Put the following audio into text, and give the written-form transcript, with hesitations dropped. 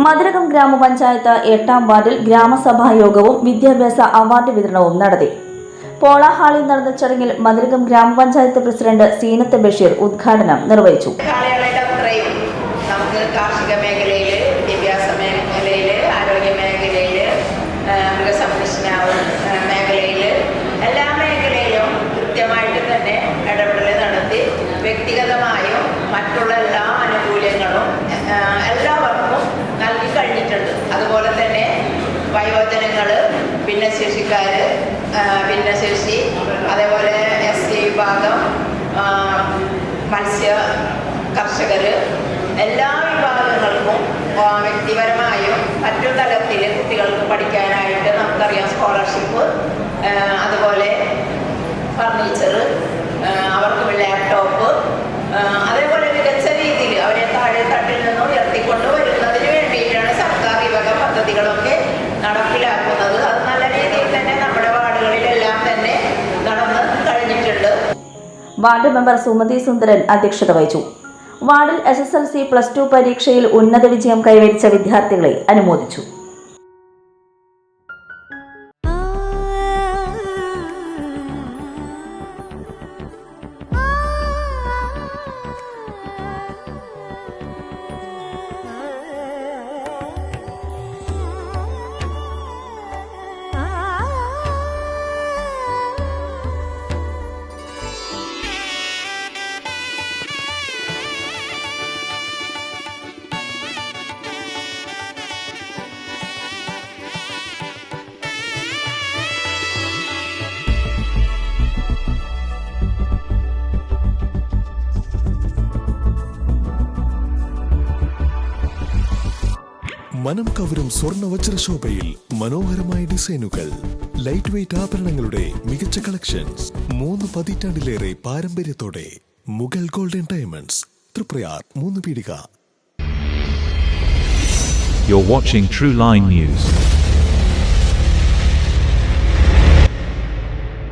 മതിലകം ഗ്രാമപഞ്ചായത്ത് 8ാം വാർഡിൽ ഗ്രാമസഭാ യോഗവും വിദ്യാഭ്യാസ അവാർഡ് വിതരണവും നടത്തി. പോള ഹാളിൽ നടന്ന ചടങ്ങിൽ മതിലകം ഗ്രാമപഞ്ചായത്ത് പ്രസിഡന്റ് സീനത്ത് ബഷീർ ഉദ്ഘാടനം നിർവഹിച്ചു. കാർഷിക മേഖലയിൽ, വിദ്യാഭ്യാസ മേഖലയിൽ, ആരോഗ്യ മേഖലയിൽ, മൃഗസംരക്ഷണ മേഖലയിൽ, എല്ലാ മേഖലയിലും കൃത്യമായിട്ട് തന്നെ ഇടപെടൽ നടത്തി വ്യക്തിഗതമായും മറ്റുള്ള എല്ലാ ആനുകൂല്യങ്ങളും എല്ലാവർക്കും നൽകി കഴിഞ്ഞിട്ടുണ്ട്. അതുപോലെ തന്നെ വയോജനങ്ങൾ, ഭിന്നശേഷിക്കാർ, ഭിന്നശേഷി, അതേപോലെ SC വിഭാഗം, മത്സ്യ കർഷകർ, എല്ലാ വിഭാഗങ്ങൾക്കും വ്യക്തിപരമായും മറ്റു തലത്തിൽ കുട്ടികൾക്ക് പഠിക്കാനായിട്ട് നമുക്കറിയാം സ്കോളർഷിപ്പ്, അതുപോലെ ഫർണിച്ചർ, അവർക്ക് ലാപ്ടോപ്പ്, അതേപോലെ മികച്ച രീതിയിൽ അവരെ താഴെ തട്ടിൽ നിന്ന് ഉയർത്തിക്കൊണ്ടുവരുന്നതിന് വേണ്ടിയിട്ടാണ് സർക്കാർ ഈ വക പദ്ധതികളൊക്കെ നടപ്പിലാക്കുന്നത്. അത് നല്ല രീതിയിൽ തന്നെ നമ്മുടെ വാർഡുകളിലെല്ലാം തന്നെ നടന്ന് കഴിഞ്ഞിട്ടുണ്ട്. വാർഡ് മെമ്പർ സുമതി സുന്ദരൻ അധ്യക്ഷത വഹിച്ചു. വാർഡിൽ SSLC +2 പരീക്ഷയിൽ ഉന്നത വിജയം കൈവരിച്ച വിദ്യാർത്ഥികളെ അനുമോദിച്ചു. മനം കവരും സ്വർണ്ണ വജ്രശോഭയിൽ മനോഹരമായ ഡിസൈനുകൾ, ലൈറ്റ് വെയ്റ്റ് ആഭരണങ്ങളുടെ മികച്ച കളക്ഷൻസ്, 3 പതിറ്റാണ്ടിലേറെ പാരമ്പര്യത്തോടെ മുഗൾ ഗോൾഡൻ ഡയമണ്ട്സ്, തൃപ്രയാർ 3 പീടിക. You're watching True Line News.